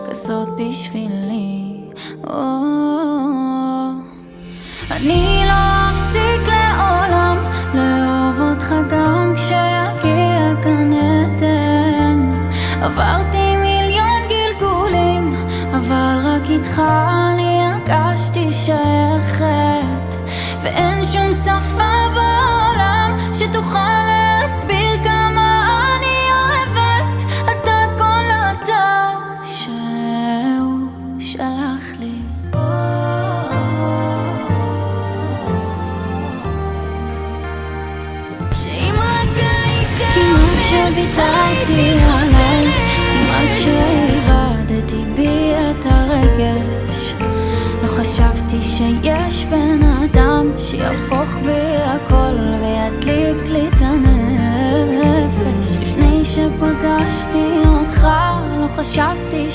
כזאת בשבילי. אני לא אפסיק לעולם לאהוב אותך גם כשיגיע גן עדן. עברתי מיליון גלגולים, אבל רק איתך אני הרגשתי שייכת, ואין שום שפה בעולם שתוכל להסביר כמה אני אוהבת. אתה כל הטוב שהוא שלח לי. שאם רק היית כמעט שוויתרתי עליי, כמעט שאיבדתי בי את הרגש. לא חשבתי שיש בן אדם שיהפוך בי הכל וידליק לי את הנפש. לפני שפגשתי אותך לא חשבתי